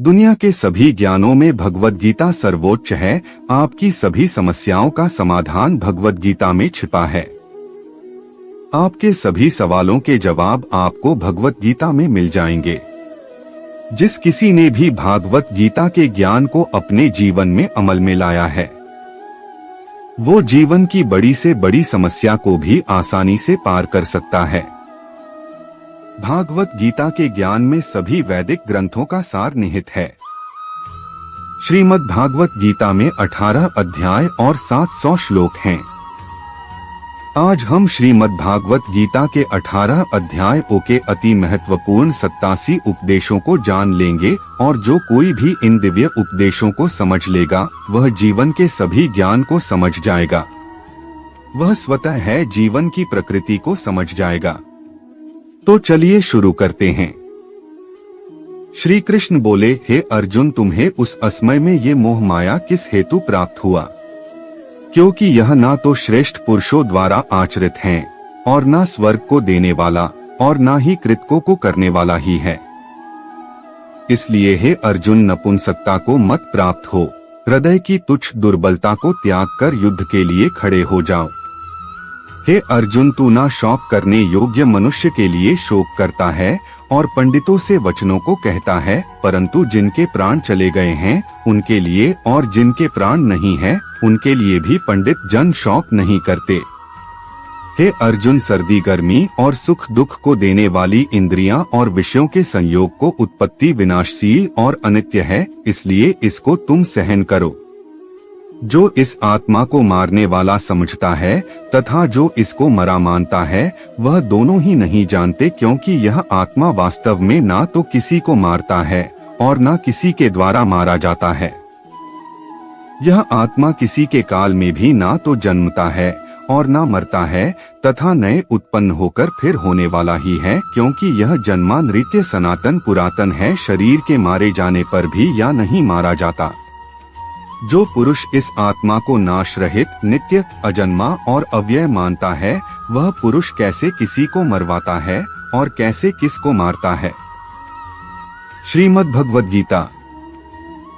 दुनिया के सभी ज्ञानों में भगवद गीता सर्वोच्च है। आपकी सभी समस्याओं का समाधान भगवद गीता में छिपा है। आपके सभी सवालों के जवाब आपको भगवद गीता में मिल जाएंगे। जिस किसी ने भी भागवत गीता के ज्ञान को अपने जीवन में अमल में लाया है, वो जीवन की बड़ी से बड़ी समस्या को भी आसानी से पार कर सकता है। भागवत गीता के ज्ञान में सभी वैदिक ग्रंथों का सार निहित है। श्रीमद् भागवत गीता में 18 अध्याय और 700 श्लोक हैं। आज हम श्रीमद् भागवत गीता के 18 अध्यायों के अति महत्वपूर्ण 87 उपदेशों को जान लेंगे और जो कोई भी इन दिव्य उपदेशों को समझ लेगा वह जीवन के सभी ज्ञान को समझ जाएगा। वह स्वतः है जीवन की प्रकृति को समझ जाएगा। तो चलिए शुरू करते हैं। श्री कृष्ण बोले, हे अर्जुन, तुम्हें उस असमय में ये मोह माया किस हेतु प्राप्त हुआ? क्योंकि यह ना तो श्रेष्ठ पुरुषों द्वारा आचरित है और ना स्वर्ग को देने वाला और ना ही कृतकों को करने वाला ही है। इसलिए हे अर्जुन, नपुंसकता को मत प्राप्त हो। हृदय की तुच्छ दुर्बलता को त्याग कर युद्ध के लिए खड़े हो जाओ। हे अर्जुन, तू ना शौक करने योग्य मनुष्य के लिए शोक करता है और पंडितों से वचनों को कहता है, परंतु जिनके प्राण चले गए हैं उनके लिए और जिनके प्राण नहीं हैं उनके लिए भी पंडित जन शौक नहीं करते। हे अर्जुन, सर्दी गर्मी और सुख दुख को देने वाली इंद्रियां और विषयों के संयोग को उत्पत्ति विनाशशील और अनित्य है, इसलिए इसको तुम सहन करो। जो इस आत्मा को मारने वाला समझता है तथा जो इसको मरा मानता है वह दोनों ही नहीं जानते, क्योंकि यह आत्मा वास्तव में ना तो किसी को मारता है और ना किसी के द्वारा मारा जाता है। यह आत्मा किसी के काल में भी ना तो जन्मता है और ना मरता है तथा नए उत्पन्न होकर फिर होने वाला ही है, क्योंकि यह जन्मा नृत्य सनातन पुरातन है। शरीर के मारे जाने पर भी या नहीं मारा जाता। जो पुरुष इस आत्मा को नाश रहित, नित्य, अजन्मा और अव्यय मानता है वह पुरुष कैसे किसी को मरवाता है और कैसे किसको मारता है। श्रीमद् भगवद गीता।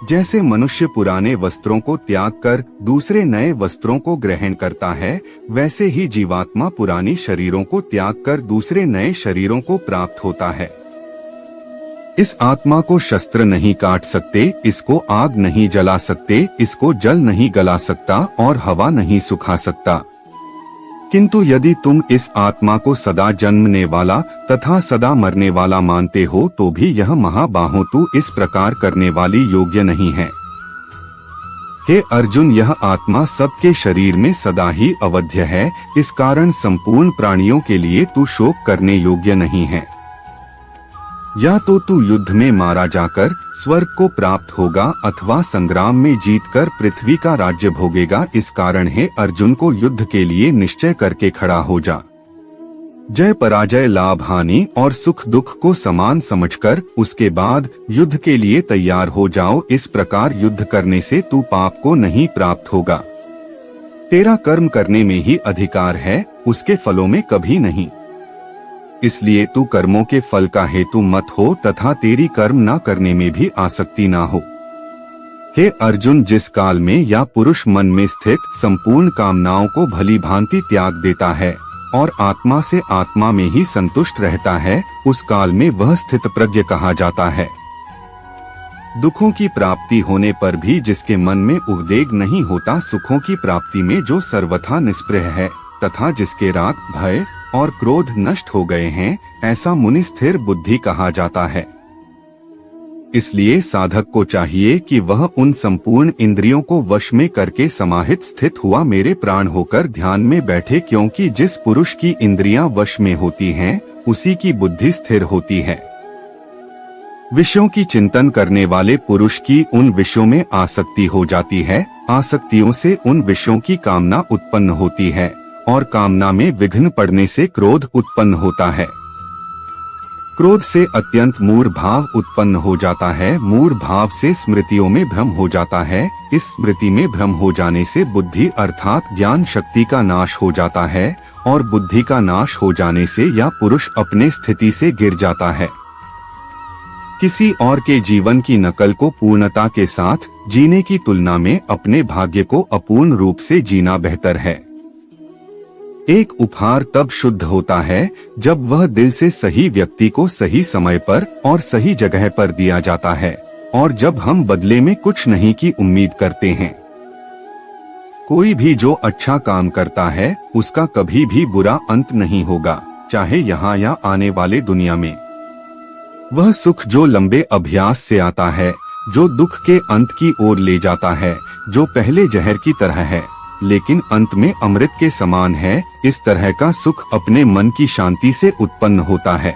जैसे मनुष्य पुराने वस्त्रों को त्याग कर दूसरे नए वस्त्रों को ग्रहण करता है, वैसे ही जीवात्मा पुरानी शरीरों को त्याग कर दूसरे नए शरीरों को प्राप्त होता है। इस आत्मा को शस्त्र नहीं काट सकते, इसको आग नहीं जला सकते, इसको जल नहीं गला सकता और हवा नहीं सुखा सकता। किंतु यदि तुम इस आत्मा को सदा जन्मने वाला तथा सदा मरने वाला मानते हो तो भी यह महाबाहो तू इस प्रकार करने वाली योग्य नहीं है। हे अर्जुन, यह आत्मा सबके शरीर में सदा ही अवध्य है, इस कारण संपूर्ण प्राणियों के लिए तू शोक करने योग्य नहीं है। या तो तू युद्ध में मारा जाकर स्वर्ग को प्राप्त होगा अथवा संग्राम में जीतकर पृथ्वी का राज्य भोगेगा। इस कारण है अर्जुन को युद्ध के लिए निश्चय करके खड़ा हो जा। जय पराजय, लाभ हानि और सुख दुख को समान समझकर उसके बाद युद्ध के लिए तैयार हो जाओ। इस प्रकार युद्ध करने से तू पाप को नहीं प्राप्त होगा। तेरा कर्म करने में ही अधिकार है, उसके फलों में कभी नहीं। इसलिए तू कर्मों के फल का हेतु मत हो तथा तेरी कर्म ना करने में भी आसक्ति ना हो। हे अर्जुन, जिस काल में या पुरुष मन में स्थित संपूर्ण कामनाओं को भली भांति त्याग देता है और आत्मा से आत्मा में ही संतुष्ट रहता है, उस काल में वह स्थित प्रज्ञ कहा जाता है। दुखों की प्राप्ति होने पर भी जिसके मन में उद्वेग नहीं होता, सुखों की प्राप्ति में जो सर्वथा निष्प्रह है तथा जिसके राग, भय और क्रोध नष्ट हो गए हैं, ऐसा मुनि स्थिर बुद्धि कहा जाता है। इसलिए साधक को चाहिए कि वह उन संपूर्ण इंद्रियों को वश में करके समाहित स्थित हुआ मेरे प्राण होकर ध्यान में बैठे, क्योंकि जिस पुरुष की इंद्रियां वश में होती हैं उसी की बुद्धि स्थिर होती है। विषयों की चिंतन करने वाले पुरुष की उन विषयों में आसक्ति हो जाती है, आसक्तियों से उन विषयों की कामना उत्पन्न होती है और कामना में विघ्न पड़ने से क्रोध उत्पन्न होता है। क्रोध से अत्यंत मूढ़ भाव उत्पन्न हो जाता है, मूढ़ भाव से स्मृतियों में भ्रम हो जाता है, इस स्मृति में भ्रम हो जाने से बुद्धि अर्थात ज्ञान शक्ति का नाश हो जाता है और बुद्धि का नाश हो जाने से या पुरुष अपने स्थिति से गिर जाता है। किसी और के जीवन की नकल को पूर्णता के साथ जीने की तुलना में अपने भाग्य को अपूर्ण रूप से जीना बेहतर है। एक उपहार तब शुद्ध होता है जब वह दिल से सही व्यक्ति को सही समय पर और सही जगह पर दिया जाता है, और जब हम बदले में कुछ नहीं की उम्मीद करते हैं। कोई भी जो अच्छा काम करता है उसका कभी भी बुरा अंत नहीं होगा, चाहे यहाँ या आने वाले दुनिया में। वह सुख जो लंबे अभ्यास से आता है, जो दुख के अंत की ओर ले जाता है, जो पहले जहर की तरह है लेकिन अंत में अमृत के समान है, इस तरह का सुख अपने मन की शांति से उत्पन्न होता है।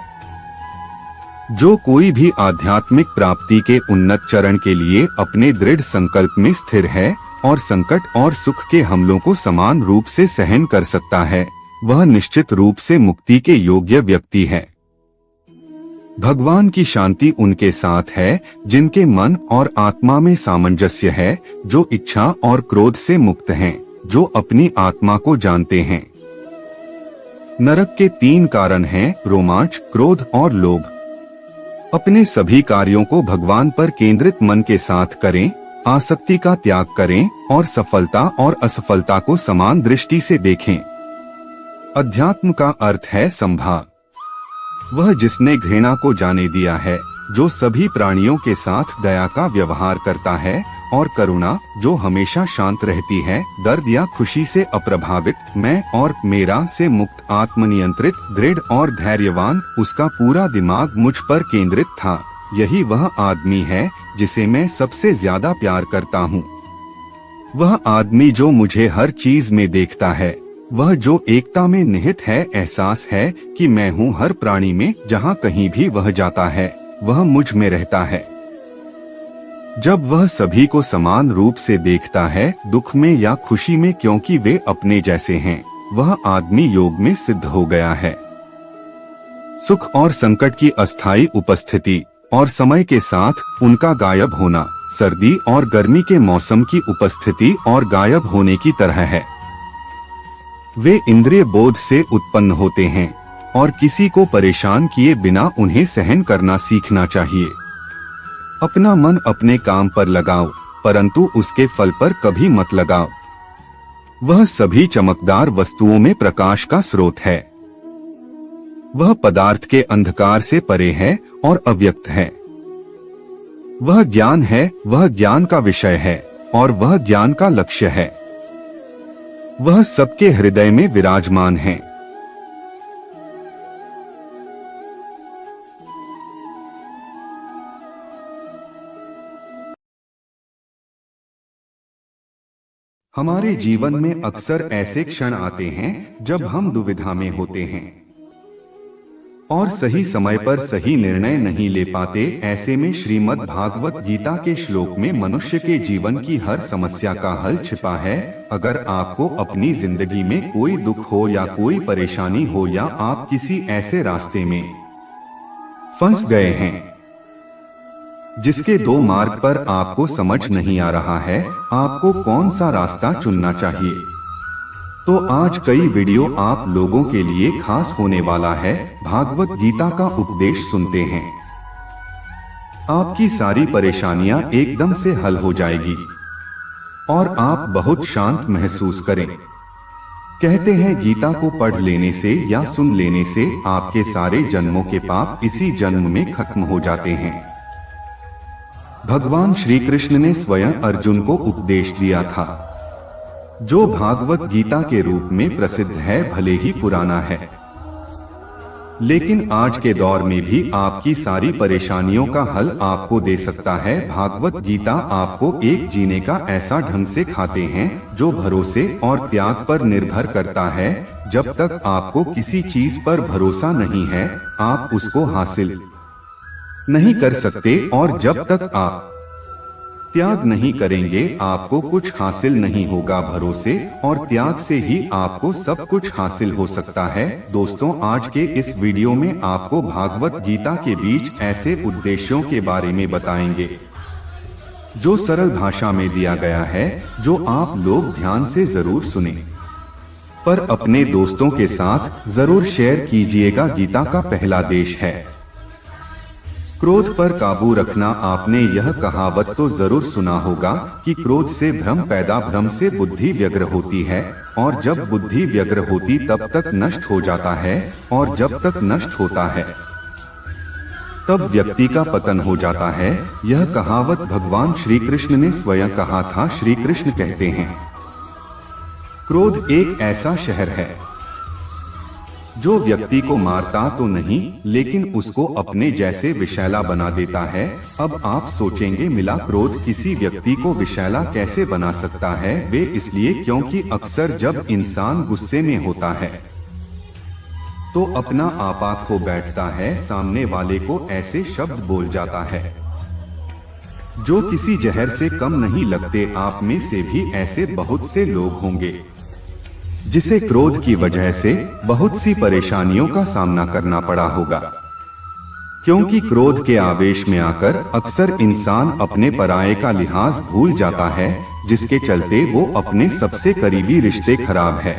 जो कोई भी आध्यात्मिक प्राप्ति के उन्नत चरण के लिए अपने दृढ़ संकल्प में स्थिर है और संकट और सुख के हमलों को समान रूप से सहन कर सकता है, वह निश्चित रूप से मुक्ति के योग्य व्यक्ति है। भगवान की शांति उनके साथ है जिनके मन और आत्मा में सामंजस्य है, जो इच्छा और क्रोध से मुक्त हैं, जो अपनी आत्मा को जानते हैं। नरक के 3 कारण हैं: रोमांच, क्रोध और लोभ। अपने सभी कार्यों को भगवान पर केंद्रित मन के साथ करें, आसक्ति का त्याग करें और सफलता और असफलता को समान दृष्टि से देखें। अध्यात्म का अर्थ है संभाव। वह जिसने घृणा को जाने दिया है, जो सभी प्राणियों के साथ दया का व्यवहार करता है, और करुणा जो हमेशा शांत रहती है, दर्द या खुशी से अप्रभावित, मैं और मेरा से मुक्त, आत्मनियंत्रित, दृढ़ और धैर्यवान। उसका पूरा दिमाग मुझ पर केंद्रित था। यही वह आदमी है जिसे मैं सबसे ज्यादा प्यार करता हूँ। वह आदमी जो मुझे हर चीज में देखता है, वह जो एकता में निहित है, एहसास है कि मैं हूँ हर प्राणी में, जहाँ कहीं भी वह जाता है वह मुझ में रहता है। जब वह सभी को समान रूप से देखता है, दुख में या खुशी में, क्योंकि वे अपने जैसे हैं, वह आदमी योग में सिद्ध हो गया है। सुख और संकट की अस्थायी उपस्थिति और समय के साथ उनका गायब होना सर्दी और गर्मी के मौसम की उपस्थिति और गायब होने की तरह है। वे इंद्रिय बोध से उत्पन्न होते हैं और किसी को परेशान किए बिना उन्हें सहन करना सीखना चाहिए। अपना मन अपने काम पर लगाओ, परंतु उसके फल पर कभी मत लगाओ। वह सभी चमकदार वस्तुओं में प्रकाश का स्रोत है। वह पदार्थ के अंधकार से परे है और अव्यक्त है। वह ज्ञान है, वह ज्ञान का विषय है और वह ज्ञान का लक्ष्य है। वह सबके हृदय में विराजमान है। हमारे जीवन में अक्सर ऐसे क्षण आते हैं जब हम दुविधा में होते हैं और सही समय पर सही निर्णय नहीं ले पाते। ऐसे में श्रीमद् भागवत गीता के श्लोक में मनुष्य के जीवन की हर समस्या का हल छिपा है। अगर आपको अपनी जिंदगी में कोई दुख हो या कोई परेशानी हो, या आप किसी ऐसे रास्ते में फंस गए हैं जिसके 2 मार्ग पर आपको समझ नहीं आ रहा है, आपको कौन सा रास्ता चुनना चाहिए, तो आज कई वीडियो आप लोगों के लिए खास होने वाला है। भागवत गीता का उपदेश सुनते हैं, आपकी सारी परेशानियां एकदम से हल हो जाएगी और आप बहुत शांत महसूस करें। कहते हैं गीता को पढ़ लेने से या सुन लेने से आपके सारे जन्मों के पाप इसी जन्म में खत्म हो जाते हैं। भगवान श्री कृष्ण ने स्वयं अर्जुन को उपदेश दिया था, जो भागवत गीता के रूप में प्रसिद्ध है, भले ही पुराना है, लेकिन आज के दौर में भी आपकी सारी परेशानियों का हल आपको दे सकता है। भागवत गीता आपको एक जीने का ऐसा ढंग से खाते हैं जो भरोसे और त्याग पर निर्भर करता है। जब तक आपको किसी चीज पर भरोसा नहीं है, आप उसको हासिल नहीं कर सकते, और जब तक आप त्याग नहीं करेंगे आपको कुछ हासिल नहीं होगा। भरोसे और त्याग से ही आपको सब कुछ हासिल हो सकता है। दोस्तों, आज के इस वीडियो में आपको भागवत गीता के बीच ऐसे उद्देश्यों के बारे में बताएंगे जो सरल भाषा में दिया गया है, जो आप लोग ध्यान से जरूर सुने, पर अपने दोस्तों के साथ जरूर शेयर कीजिएगा। गीता का पहला देश है क्रोध पर काबू रखना। आपने यह कहावत तो जरूर सुना होगा कि क्रोध से भ्रम पैदा, भ्रम से बुद्धि व्यग्र होती है, और जब बुद्धि व्यग्र होती तब तक नष्ट हो जाता है, और जब तक नष्ट होता है तब व्यक्ति का पतन हो जाता है। यह कहावत भगवान श्री कृष्ण ने स्वयं कहा था। श्री कृष्ण कहते हैं, क्रोध एक ऐसा शहर है जो व्यक्ति को मारता तो नहीं, लेकिन उसको अपने जैसे विषैला बना देता है। अब आप सोचेंगे, मिला क्रोध किसी व्यक्ति को विषैला कैसे बना सकता है? वे इसलिए क्योंकि अक्सर जब इंसान गुस्से में होता है तो अपना आपा खो बैठता है, सामने वाले को ऐसे शब्द बोल जाता है जो किसी जहर से कम नहीं लगते। आप में से भी ऐसे बहुत से लोग होंगे जिसे क्रोध की वजह से बहुत सी परेशानियों का सामना करना पड़ा होगा, क्योंकि क्रोध के आवेश में आकर अक्सर इंसान अपने पराये का लिहाज भूल जाता है, जिसके चलते वो अपने सबसे करीबी रिश्ते खराब है।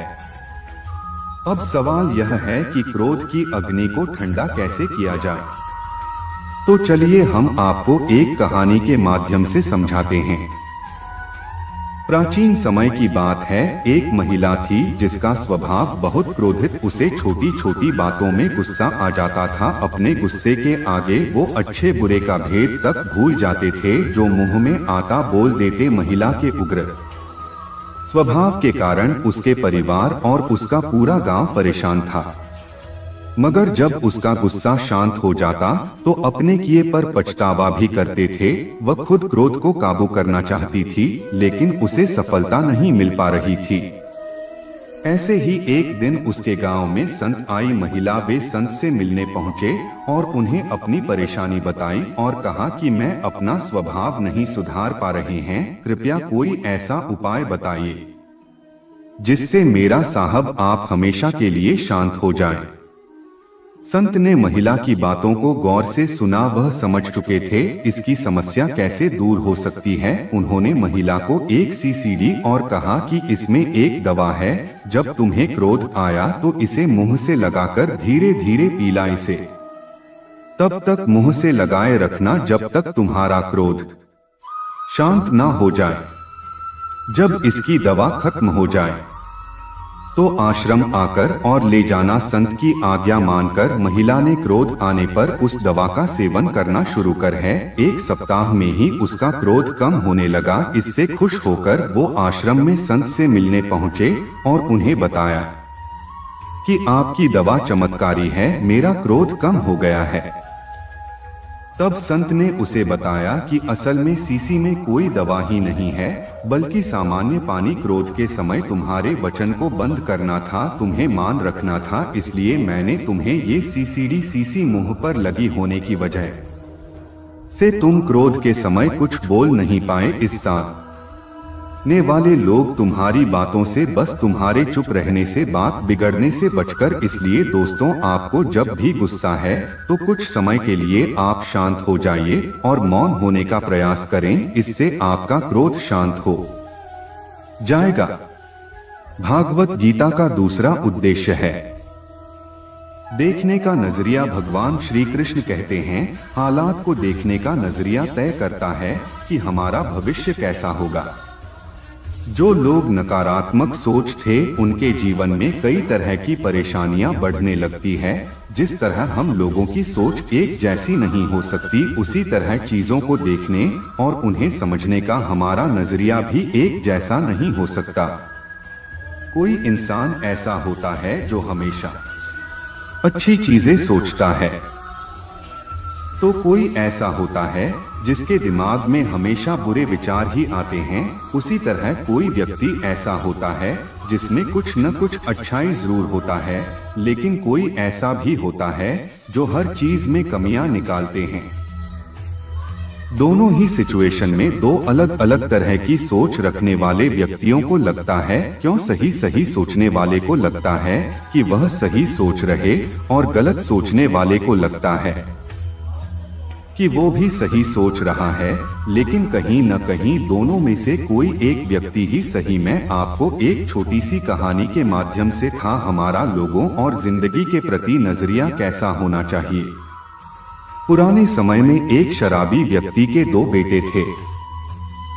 अब सवाल यह है कि क्रोध की अग्नि को ठंडा कैसे किया जाए। तो चलिए हम आपको एक कहानी के माध्यम से समझाते हैं। प्राचीन समय की बात है। एक महिला थी जिसका स्वभाव बहुत क्रोधित, उसे छोटी छोटी बातों में गुस्सा आ जाता था। अपने गुस्से के आगे वो अच्छे बुरे का भेद तक भूल जाते थे, जो मुंह में आता बोल देते। महिला के उग्र स्वभाव के कारण उसके परिवार और उसका पूरा गांव परेशान था। मगर जब उसका गुस्सा शांत हो जाता तो अपने किए पर पछतावा भी करते थे। वह खुद क्रोध को काबू करना चाहती थी, लेकिन उसे सफलता नहीं मिल पा रही थी। ऐसे ही एक दिन उसके गांव में संत आई महिला। वे संत से मिलने पहुंचे और उन्हें अपनी परेशानी बताई और कहा कि मैं अपना स्वभाव नहीं सुधार पा रहे हैं, कृपया कोई ऐसा उपाय बताइए जिससे मेरा साहब आप हमेशा के लिए शांत हो जाएं। संत ने महिला की बातों को गौर से सुना। वह समझ चुके थे इसकी समस्या कैसे दूर हो सकती है। उन्होंने महिला को एक सी दी और कहा कि इसमें एक दवा है, जब तुम्हें क्रोध आया तो इसे मुंह से लगाकर धीरे धीरे पीला इसे। तब तक मुंह से लगाए रखना जब तक तुम्हारा क्रोध शांत ना हो जाए। जब इसकी दवा खत्म हो जाए तो आश्रम आकर और ले जाना। संत की आज्ञा मानकर महिला ने क्रोध आने पर उस दवा का सेवन करना शुरू कर है। 1 सप्ताह में ही उसका क्रोध कम होने लगा। इससे खुश होकर वो आश्रम में संत से मिलने पहुँचे और उन्हें बताया कि आपकी दवा चमत्कारी है, मेरा क्रोध कम हो गया है। तब संत ने उसे बताया कि असल में सीसी में कोई दवा ही नहीं है, बल्कि सामान्य पानी। क्रोध के समय तुम्हारे वचन को बंद करना था, तुम्हें मान रखना था, इसलिए मैंने तुम्हें ये सीसी मुंह पर लगी होने की वजह से तुम क्रोध के समय कुछ बोल नहीं पाए। इस ने वाले लोग तुम्हारी बातों से, बस तुम्हारे चुप रहने से, बात बिगड़ने से बचकर। इसलिए दोस्तों, आपको जब भी गुस्सा है तो कुछ समय के लिए आप शांत हो जाइए और मौन होने का प्रयास करें। इससे आपका क्रोध शांत हो जाएगा। भागवत गीता का दूसरा उद्देश्य है देखने का नजरिया। भगवान श्री कृष्ण कहते हैं, हालात को देखने का नजरिया तय करता है कि हमारा भविष्य कैसा होगा। जो लोग नकारात्मक सोच थे उनके जीवन में कई तरह की परेशानियां बढ़ने लगती है। जिस तरह हम लोगों की सोच एक जैसी नहीं हो सकती, उसी तरह चीजों को देखने और उन्हें समझने का हमारा नजरिया भी एक जैसा नहीं हो सकता। कोई इंसान ऐसा होता है जो हमेशा अच्छी चीजें सोचता है, तो कोई ऐसा होता है जिसके दिमाग में हमेशा बुरे विचार ही आते हैं। उसी तरह कोई व्यक्ति ऐसा होता है जिसमें कुछ न कुछ अच्छाई जरूर होता है, लेकिन कोई ऐसा भी होता है जो हर चीज में कमियां निकालते हैं। दोनों ही सिचुएशन में दो अलग अलग तरह की सोच रखने वाले व्यक्तियों को लगता है, क्यों सही सोचने वाले को लगता है कि वह सही सोच रहे, और गलत सोचने वाले को लगता है कि वो भी सही सोच रहा है। लेकिन कहीं न कहीं दोनों में से कोई एक व्यक्ति ही सही। मैं आपको एक छोटी सी कहानी के माध्यम से हमारा लोगों और जिंदगी के प्रति नजरिया कैसा होना चाहिए पुराने समय में एक शराबी व्यक्ति के 2 बेटे थे।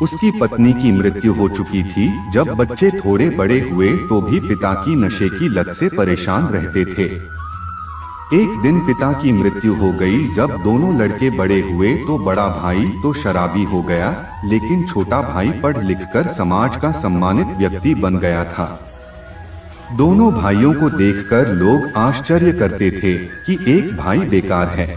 उसकी पत्नी की मृत्यु हो चुकी थी। जब बच्चे थोड़े बड़े हुए तो भी पिता की नशे की लत से परेशान रहते थे। एक दिन पिता की मृत्यु हो गई। जब दोनों लड़के बड़े हुए तो बड़ा भाई तो शराबी हो गया, लेकिन छोटा भाई पढ़ लिखकर समाज का सम्मानित व्यक्ति बन गया था। दोनों भाइयों को देखकर लोग आश्चर्य करते थे कि एक भाई बेकार है,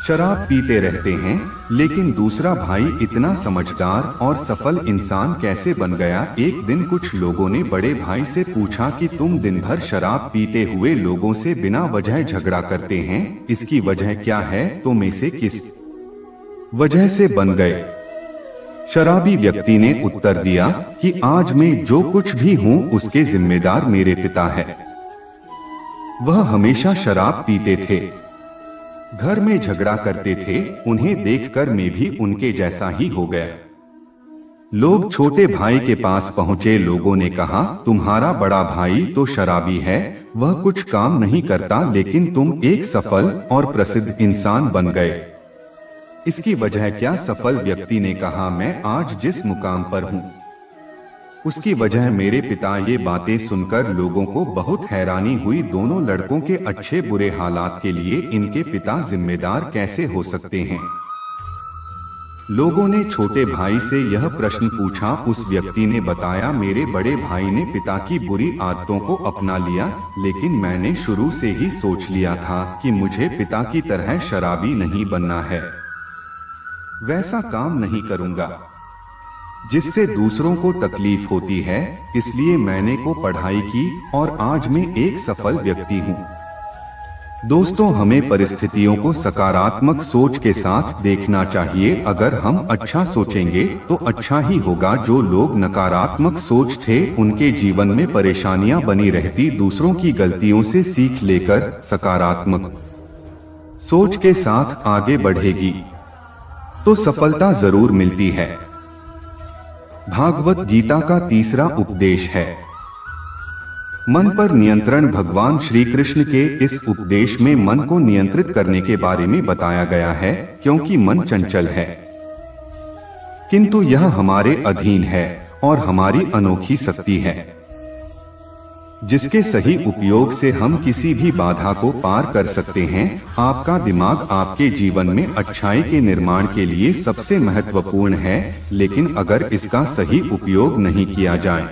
शराब पीते रहते हैं, लेकिन दूसरा भाई इतना समझदार और सफल इंसान कैसे बन गया। एक दिन कुछ लोगों ने बड़े भाई से पूछा कि तुम दिन भर शराब पीते हुए लोगों से बिना वजह झगड़ा करते हैं, इसकी वजह क्या है? तुम इसे किस वजह से बन गए? शराबी व्यक्ति ने उत्तर दिया कि आज मैं जो कुछ भी हूँ उसके जिम्मेदार मेरे पिता है। वह हमेशा शराब पीते थे, घर में झगड़ा करते थे, उन्हें देखकर मैं भी उनके जैसा ही हो गया। लोग छोटे भाई के पास पहुंचे। लोगों ने कहा, तुम्हारा बड़ा भाई तो शराबी है, वह कुछ काम नहीं करता, लेकिन तुम एक सफल और प्रसिद्ध इंसान बन गए, इसकी वजह क्या? सफल व्यक्ति ने कहा, मैं आज जिस मुकाम पर हूँ उसकी वजह मेरे पिता। ये बातें सुनकर लोगों को बहुत हैरानी हुई। दोनों लड़कों के अच्छे बुरे हालात के लिए इनके पिता जिम्मेदार कैसे हो सकते हैं? लोगों ने छोटे भाई से यह प्रश्न पूछा। उस व्यक्ति ने बताया, मेरे बड़े भाई ने पिता की बुरी आदतों को अपना लिया, लेकिन मैंने शुरू से ही सोच लिया था कि मुझे पिता की तरह शराबी नहीं बनना है। वैसा काम नहीं करूंगा जिससे दूसरों को तकलीफ होती है, इसलिए मैंने को पढ़ाई की और आज मैं एक सफल व्यक्ति हूँ। दोस्तों, हमें परिस्थितियों को सकारात्मक सोच के साथ देखना चाहिए। अगर हम अच्छा सोचेंगे तो अच्छा ही होगा। जो लोग नकारात्मक सोच थे उनके जीवन में परेशानियां बनी रहती। दूसरों की गलतियों से सीख लेकर सकारात्मक सोच के साथ आगे बढ़ेगी तो सफलता जरूर मिलती है। भागवत गीता का तीसरा उपदेश है मन पर नियंत्रण। भगवान श्री कृष्ण के इस उपदेश में मन को नियंत्रित करने के बारे में बताया गया है, क्योंकि मन चंचल है, किंतु यह हमारे अधीन है और हमारी अनोखी शक्ति है, जिसके सही उपयोग से हम किसी भी बाधा को पार कर सकते हैं। आपका दिमाग आपके जीवन में अच्छाई के निर्माण के लिए सबसे महत्वपूर्ण है, लेकिन अगर इसका सही उपयोग नहीं किया जाए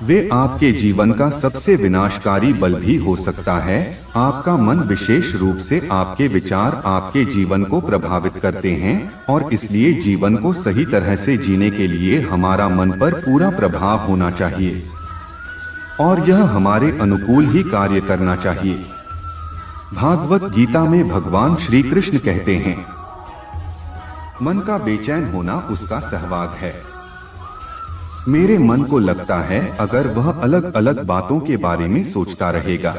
वे आपके जीवन का सबसे विनाशकारी बल भी हो सकता है। आपका मन विशेष रूप से आपके विचार आपके जीवन को प्रभावित करते हैं, और इसलिए जीवन को सही तरह से जीने के लिए हमारा मन पर पूरा प्रभाव होना चाहिए और यह हमारे अनुकूल ही कार्य करना चाहिए। भागवत गीता में भगवान श्री कृष्ण कहते हैं, मन का बेचैन होना उसका सहवाग है। मेरे मन को लगता है अगर वह अलग अलग बातों के बारे में सोचता रहेगा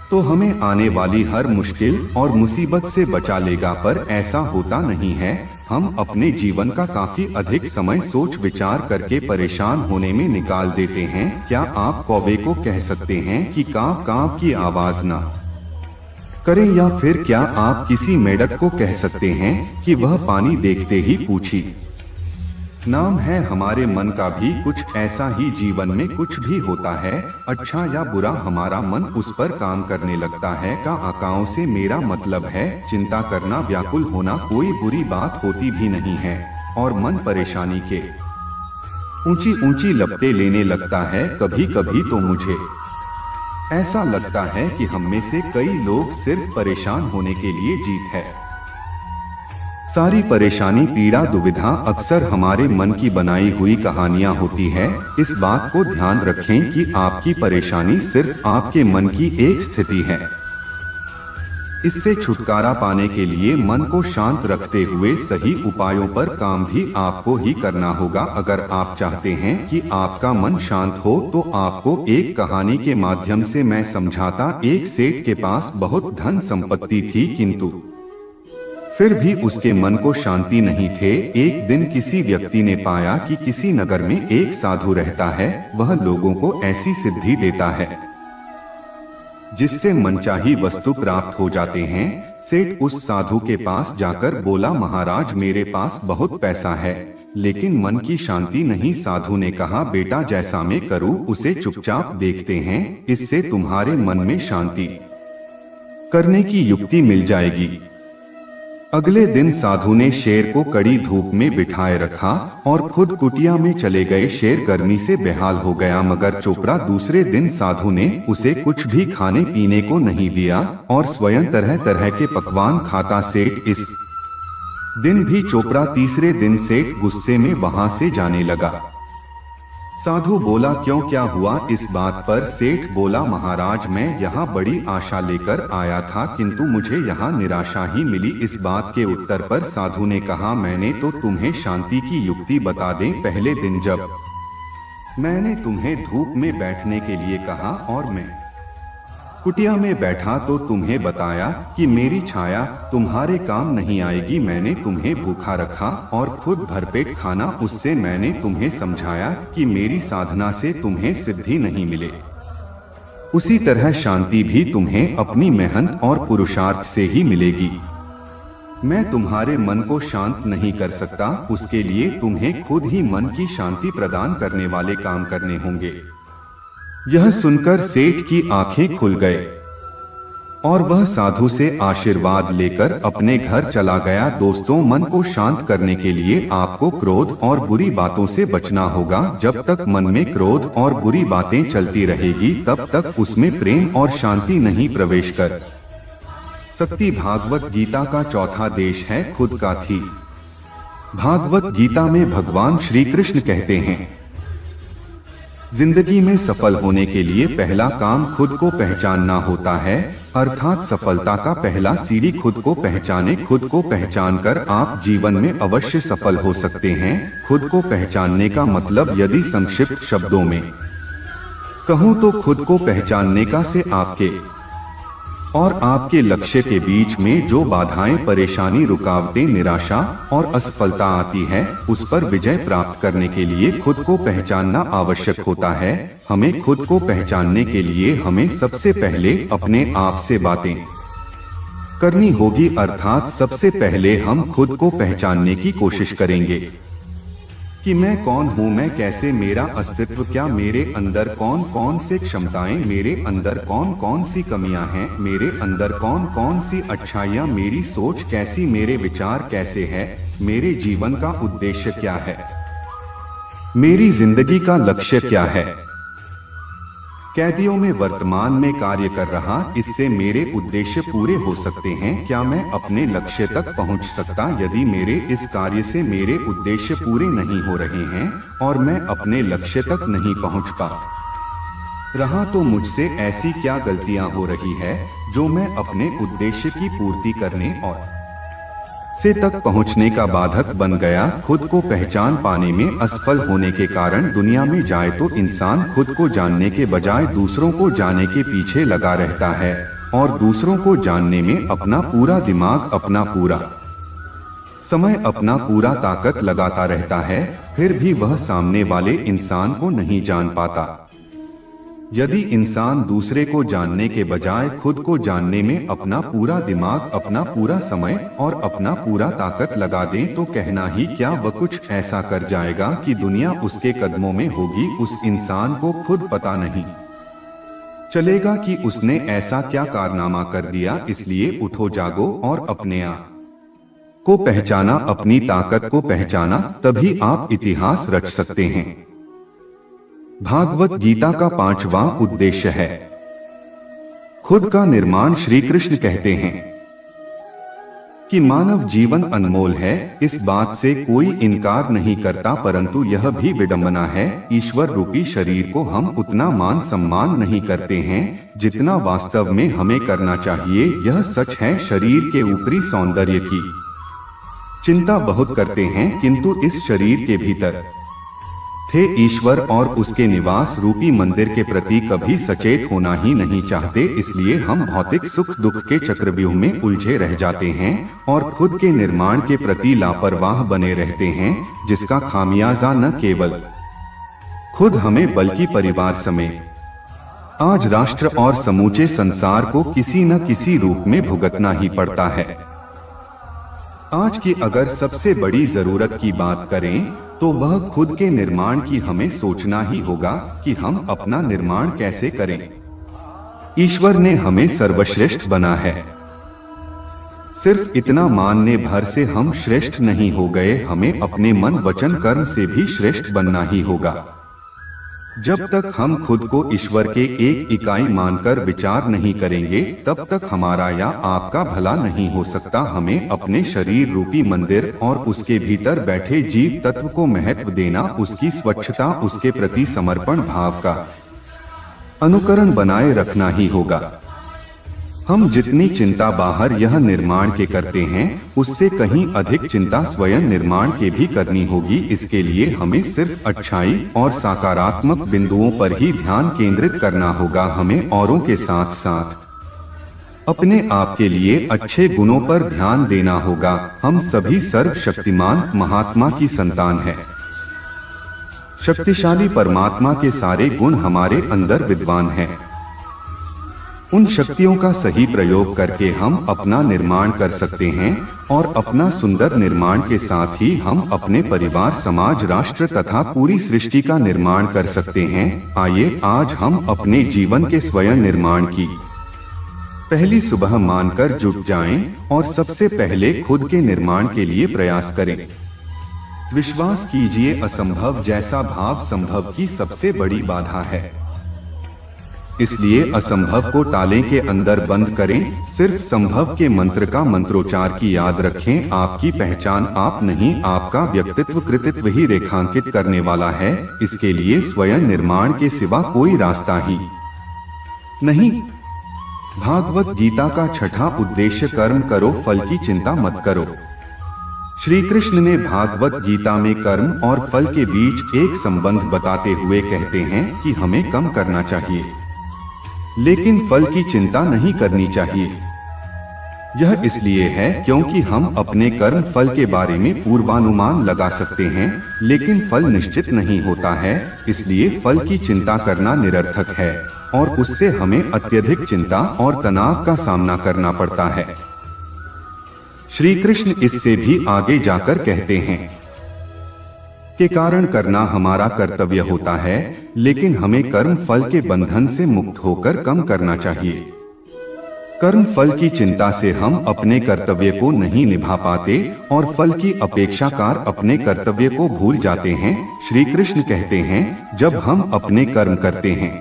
तो हमें आने वाली हर मुश्किल और मुसीबत से बचा लेगा, पर ऐसा होता नहीं है। हम अपने जीवन का काफी अधिक समय सोच विचार करके परेशान होने में निकाल देते हैं। क्या आप कौवे को कह सकते हैं कि कांव कांव की आवाज ना करे, या फिर क्या आप किसी मेढक को कह सकते हैं कि वह पानी देखते ही पूछी? नाम है हमारे मन का भी कुछ ऐसा ही। जीवन में कुछ भी होता है, अच्छा या बुरा, हमारा मन उस पर काम करने लगता है। का आकाओं से मेरा मतलब है चिंता करना, व्याकुल होना कोई बुरी बात होती भी नहीं है, और मन परेशानी के ऊंची ऊंची लपटें लेने लगता है। कभी कभी तो मुझे ऐसा लगता है कि हम में से कई लोग सिर्फ परेशान होने के लिए जीत है। सारी परेशानी, पीड़ा, दुविधा अक्सर हमारे मन की बनाई हुई कहानियां होती है। इस बात को ध्यान रखें कि आपकी परेशानी सिर्फ आपके मन की एक स्थिति है। इससे छुटकारा पाने के लिए मन को शांत रखते हुए सही उपायों पर काम भी आपको ही करना होगा। अगर आप चाहते हैं कि आपका मन शांत हो तो आपको एक कहानी के माध्यम से मैं समझाता। एक सेठ के पास बहुत धन संपत्ति थी, किंतु फिर भी उसके मन को शांति नहीं थे। एक दिन किसी व्यक्ति ने पाया कि किसी नगर में एक साधु रहता है, वह लोगों को ऐसी सिद्धि देता है जिससे मनचाही वस्तु प्राप्त हो जाते हैं। सेठ उस साधु के पास जाकर बोला, महाराज मेरे पास बहुत पैसा है लेकिन मन की शांति नहीं। साधु ने कहा, बेटा जैसा मैं करूं उसे चुपचाप देखते हैं, इससे तुम्हारे मन में शांति करने की युक्ति मिल जाएगी। अगले दिन साधु ने शेर को कड़ी धूप में बिठाए रखा और खुद कुटिया में चले गए। शेर गर्मी से बेहाल हो गया, मगर चोपड़ा दूसरे दिन साधु ने उसे कुछ भी खाने पीने को नहीं दिया और स्वयं तरह तरह के पकवान खाता। सेठ इस दिन भी चोपड़ा, तीसरे दिन सेठ गुस्से में वहां से जाने लगा। साधु बोला, क्यों, क्या हुआ? इस बात पर सेठ बोला, महाराज मैं यहाँ बड़ी आशा लेकर आया था किंतु मुझे यहाँ निराशा ही मिली। इस बात के उत्तर पर साधु ने कहा, मैंने तो तुम्हें शांति की युक्ति बता दें। पहले दिन जब मैंने तुम्हें धूप में बैठने के लिए कहा और मैं कुटिया में बैठा तो तुम्हें बताया कि मेरी छाया तुम्हारे काम नहीं आएगी। मैंने तुम्हें भूखा रखा और खुद भरपेट खाना, उससे मैंने तुम्हें समझाया कि मेरी साधना से तुम्हें सिद्धि नहीं मिले। उसी तरह शांति भी तुम्हें अपनी मेहनत और पुरुषार्थ से ही मिलेगी। मैं तुम्हारे मन को शांत नहीं कर सकता, उसके लिए तुम्हें खुद ही मन की शांति प्रदान करने वाले काम करने होंगे। यह सुनकर सेठ की आंखें खुल गए और वह साधु से आशीर्वाद लेकर अपने घर चला गया। दोस्तों, मन को शांत करने के लिए आपको क्रोध और बुरी बातों से बचना होगा। जब तक मन में क्रोध और बुरी बातें चलती रहेगी तब तक उसमें प्रेम और शांति नहीं प्रवेश कर सकती। भागवत गीता का चौथा देश है खुद का थी। भागवत गीता में भगवान श्री कृष्ण कहते हैं, जिंदगी में सफल होने के लिए पहला काम खुद को पहचानना होता है, अर्थात सफलता का पहला सीढ़ी खुद को पहचाने। खुद को पहचानकर आप जीवन में अवश्य सफल हो सकते हैं। खुद को पहचानने का मतलब यदि संक्षिप्त शब्दों में कहूँ तो खुद को पहचानने का से आपके और आपके लक्ष्य के बीच में जो बाधाएं, परेशानी, रुकावटें, निराशा और असफलता आती है, उस पर विजय प्राप्त करने के लिए खुद को पहचानना आवश्यक होता है। हमें खुद को पहचानने के लिए हमें सबसे पहले अपने आप से बातें करनी होगी, अर्थात सबसे पहले हम खुद को पहचानने की कोशिश करेंगे कि मैं कौन हूँ, मैं कैसे, मेरा अस्तित्व क्या, मेरे अंदर कौन कौन से क्षमताएं, मेरे अंदर कौन कौन सी कमियां हैं, मेरे अंदर कौन कौन सी अच्छाइयां, मेरी सोच कैसी, मेरे विचार कैसे हैं, मेरे जीवन का उद्देश्य क्या है, मेरी जिंदगी का लक्ष्य क्या है। कैदियों में वर्तमान में कार्य कर रहा, इससे मेरे उद्देश्य पूरे हो सकते हैं। क्या मैं अपने लक्ष्य तक पहुंच सकता? यदि मेरे इस कार्य से मेरे उद्देश्य पूरे नहीं हो रहे हैं और मैं अपने लक्ष्य तक नहीं पहुंच पा रहा तो मुझसे ऐसी क्या गलतियां हो रही है जो मैं अपने उद्देश्य की पूर्ति करने और से तक पहुंचने का बाधक बन गया। खुद को पहचान पाने में असफल होने के कारण दुनिया में जाए तो इंसान खुद को जानने के बजाय दूसरों को जानने के पीछे लगा रहता है और दूसरों को जानने में अपना पूरा दिमाग, अपना पूरा समय, अपना पूरा ताकत लगाता रहता है, फिर भी वह सामने वाले इंसान को नहीं जान पाता। यदि इंसान दूसरे को जानने के बजाय खुद को जानने में अपना पूरा दिमाग, अपना पूरा समय और अपना पूरा ताकत लगा दे तो कहना ही क्या, वह कुछ ऐसा कर जाएगा कि दुनिया उसके कदमों में होगी। उस इंसान को खुद पता नहीं चलेगा कि उसने ऐसा क्या कारनामा कर दिया। इसलिए उठो, जागो और अपने आप को पहचाना, अपनी ताकत को पहचाना, तभी आप इतिहास रच सकते हैं। भागवत गीता का 5वां उद्देश्य है खुद का निर्माण। श्री कृष्ण कहते हैं कि मानव जीवन अनमोल है, इस बात से कोई इनकार नहीं करता, परंतु यह भी विडंबना है, ईश्वर रूपी शरीर को हम उतना मान सम्मान नहीं करते हैं जितना वास्तव में हमें करना चाहिए। यह सच है, शरीर के ऊपरी सौंदर्य की चिंता बहुत करते हैं, किंतु इस शरीर के भीतर थे ईश्वर और उसके निवास रूपी मंदिर के प्रति कभी सचेत होना ही नहीं चाहते। इसलिए हम भौतिक सुख दुख के चक्रव्यूह में उलझे रह जाते हैं और खुद के निर्माण के प्रति लापरवाह बने रहते हैं, जिसका खामियाजा न केवल खुद हमें बल्कि परिवार समेत आज राष्ट्र और समूचे संसार को किसी न किसी रूप में भुगतना ही पड़ता है। आज की अगर सबसे बड़ी जरूरत की बात करें तो वह खुद के निर्माण की हमें सोचना ही होगा कि हम अपना निर्माण कैसे करें। ईश्वर ने हमें सर्वश्रेष्ठ बना है। सिर्फ इतना मानने भर से हम श्रेष्ठ नहीं हो गए, हमें अपने मन वचन कर्म से भी श्रेष्ठ बनना ही होगा। जब तक हम खुद को ईश्वर के एक इकाई मानकर विचार नहीं करेंगे तब तक हमारा या आपका भला नहीं हो सकता। हमें अपने शरीर रूपी मंदिर और उसके भीतर बैठे जीव तत्व को महत्व देना, उसकी स्वच्छता, उसके प्रति समर्पण भाव का अनुकरण बनाए रखना ही होगा। हम जितनी चिंता बाहर यह निर्माण के करते हैं उससे कहीं अधिक चिंता स्वयं निर्माण के भी करनी होगी। इसके लिए हमें सिर्फ अच्छाई और सकारात्मक बिंदुओं पर ही ध्यान केंद्रित करना होगा। हमें औरों के साथ साथ अपने आप के लिए अच्छे गुणों पर ध्यान देना होगा। हम सभी सर्वशक्तिमान महात्मा की संतान हैं। शक्तिशाली परमात्मा के सारे गुण हमारे अंदर विद्वान हैं। उन शक्तियों का सही प्रयोग करके हम अपना निर्माण कर सकते हैं और अपना सुंदर निर्माण के साथ ही हम अपने परिवार, समाज, राष्ट्र तथा पूरी सृष्टि का निर्माण कर सकते हैं। आइए आज हम अपने जीवन के स्वयं निर्माण की पहली सुबह मानकर जुट जाएं और सबसे पहले खुद के निर्माण के लिए प्रयास करें। विश्वास कीजिए, असंभव जैसा भाव संभव की सबसे बड़ी बाधा है। इसलिए असंभव को टालें के अंदर बंद करें। सिर्फ संभव के मंत्र का मंत्रोच्चार की याद रखें। आपकी पहचान आप नहीं, आपका व्यक्तित्व कृतित्व ही रेखांकित करने वाला है। इसके लिए स्वयं निर्माण के सिवा कोई रास्ता ही नहीं। भागवत गीता का छठा उद्देश्य कर्म करो, फल की चिंता मत करो। श्री कृष्ण ने भागवत गीता में कर्म और फल के बीच एक संबंध बताते हुए कहते हैं कि हमें कम करना चाहिए लेकिन फल की चिंता नहीं करनी चाहिए। यह इसलिए है क्योंकि हम अपने कर्म फल के बारे में पूर्वानुमान लगा सकते हैं लेकिन फल निश्चित नहीं होता है। इसलिए फल की चिंता करना निरर्थक है और उससे हमें अत्यधिक चिंता और तनाव का सामना करना पड़ता है। श्री कृष्ण इससे भी आगे जाकर कहते हैं के कारण करना हमारा कर्तव्य होता है लेकिन हमें कर्म फल के बंधन से मुक्त होकर कम करना चाहिए। कर्म फल की चिंता से हम अपने कर्तव्य को नहीं निभा पाते और फल की अपेक्षाकार अपने कर्तव्य को भूल जाते हैं। श्री कृष्ण कहते हैं जब हम अपने कर्म करते हैं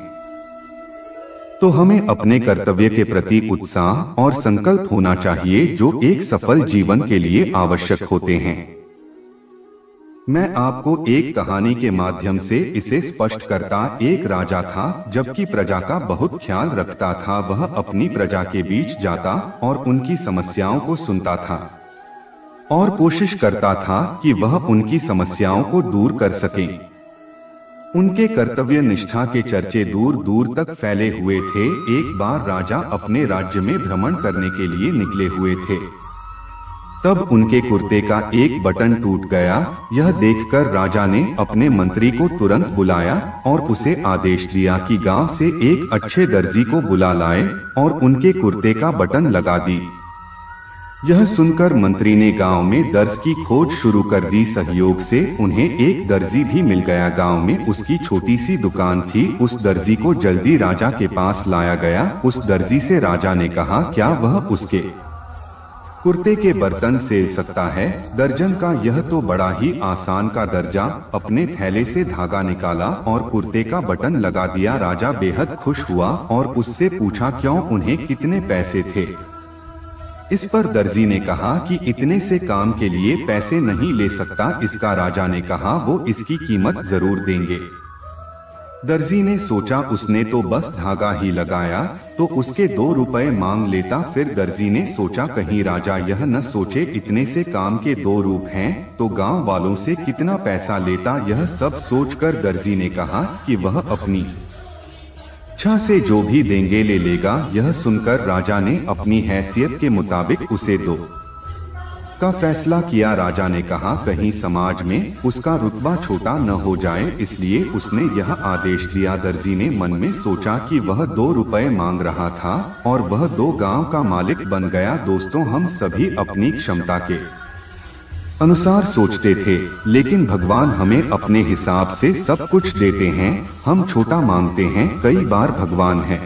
तो हमें अपने कर्तव्य के प्रति उत्साह और संकल्प होना चाहिए जो एक सफल जीवन के लिए आवश्यक होते हैं। मैं आपको एक कहानी के माध्यम से इसे स्पष्ट करता। एक राजा था, जबकि प्रजा का बहुत ख्याल रखता था। वह अपनी प्रजा के बीच जाता और उनकी समस्याओं को सुनता था और कोशिश करता था कि वह उनकी समस्याओं को दूर कर सके। उनके कर्तव्य निष्ठा के चर्चे दूर दूर तक फैले हुए थे। एक बार राजा अपने राज्य में भ्रमण करने के लिए निकले हुए थे। तब उनके कुर्ते का एक बटन टूट गया। यह देखकर राजा ने अपने मंत्री को तुरंत बुलाया और उसे आदेश दिया कि गांव से एक अच्छे दर्जी को बुला लाए और उनके कुर्ते का बटन लगा दी। यह सुनकर मंत्री ने गांव में दर्ज की खोज शुरू कर दी। सहयोग से उन्हें एक दर्जी भी मिल गया। गांव में उसकी छोटी सी दुकान थी। उस दर्जी को जल्दी राजा के पास लाया गया। उस दर्जी से राजा ने कहा क्या वह उसके कुर्ते के बर्तन सिल सकता है। दर्जन का यह तो बड़ा ही आसान का दर्जा। अपने थैले से धागा निकाला और कुर्ते का बटन लगा दिया। राजा बेहद खुश हुआ और उससे पूछा क्यों, उन्हें कितने पैसे थे। इस पर दर्जी ने कहा कि इतने से काम के लिए पैसे नहीं ले सकता। इसका राजा ने कहा वो इसकी कीमत जरूर देंगे। दर्जी ने सोचा उसने तो बस धागा ही लगाया तो उसके 2 रुपए मांग लेता। फिर दर्जी ने सोचा कहीं राजा यह न सोचे इतने से काम के 2 रूप हैं तो गांव वालों से कितना पैसा लेता। यह सब सोचकर दर्जी ने कहा कि वह अपनी इच्छा से जो भी देंगे ले लेगा। यह सुनकर राजा ने अपनी हैसियत के मुताबिक उसे 2 का फैसला किया। राजा ने कहा कहीं समाज में उसका रुतबा छोटा न हो जाए, इसलिए उसने यह आदेश दिया। दर्जी ने मन में सोचा कि वह 2 रुपए मांग रहा था और वह 2 गांव का मालिक बन गया। दोस्तों, हम सभी अपनी क्षमता के अनुसार सोचते थे, लेकिन भगवान हमें अपने हिसाब से सब कुछ देते हैं। हम छोटा मांगते हैं, कई बार भगवान है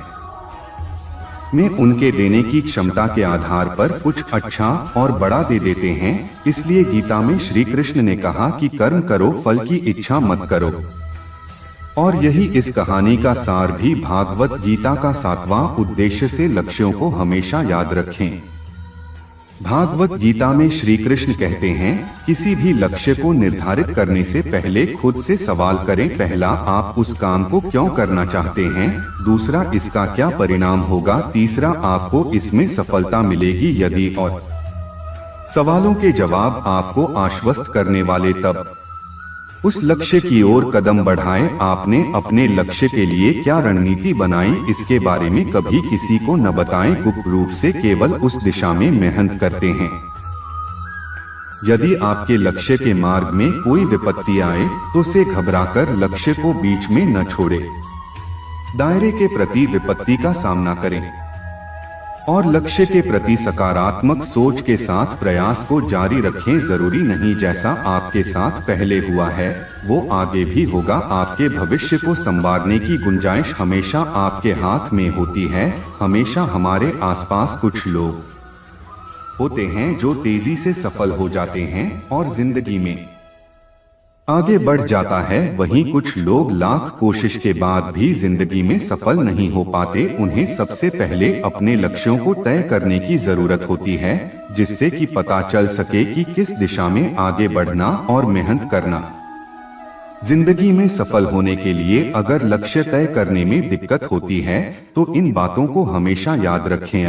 में उनके देने की क्षमता के आधार पर कुछ अच्छा और बड़ा दे देते हैं। इसलिए गीता में श्री कृष्ण ने कहा कि कर्म करो, फल की इच्छा मत करो। और यही इस कहानी का सार भी। भागवत गीता का 7वां उद्देश्य से लक्ष्यों को हमेशा याद रखें। भागवत गीता में श्री कृष्ण कहते हैं, किसी भी लक्ष्य को निर्धारित करने से पहले खुद से सवाल करें। पहला, आप उस काम को क्यों करना चाहते हैं? दूसरा, इसका क्या परिणाम होगा? तीसरा, आपको इसमें सफलता मिलेगी यदि? और सवालों के जवाब आपको आश्वस्त करने वाले। तब उस लक्ष्य की ओर कदम बढ़ाएं। आपने अपने लक्ष्य के लिए क्या रणनीति बनाई, इसके बारे में कभी किसी को न बताएं। गुप्त रूप से केवल उस दिशा में मेहनत करते हैं। यदि आपके लक्ष्य के मार्ग में कोई विपत्ति आए तो उसे घबराकर लक्ष्य को बीच में न छोड़े। दायरे के प्रति विपत्ति का सामना करें और लक्ष्य के प्रति सकारात्मक सोच के साथ प्रयास को जारी रखें। जरूरी नहीं जैसा आपके साथ पहले हुआ है वो आगे भी होगा। आपके भविष्य को संवारने की गुंजाइश हमेशा आपके हाथ में होती है। हमेशा हमारे आसपास कुछ लोग होते हैं जो तेजी से सफल हो जाते हैं और जिंदगी में आगे बढ़ जाता है। वहीं कुछ लोग लाख कोशिश के बाद भी जिंदगी में सफल नहीं हो पाते। उन्हें सबसे पहले अपने लक्ष्यों को तय करने की जरूरत होती है, जिससे कि पता चल सके कि किस दिशा में आगे बढ़ना और मेहनत करना। जिंदगी में सफल होने के लिए अगर लक्ष्य तय करने में दिक्कत होती है तो इन बातों को हमेशा याद रखें।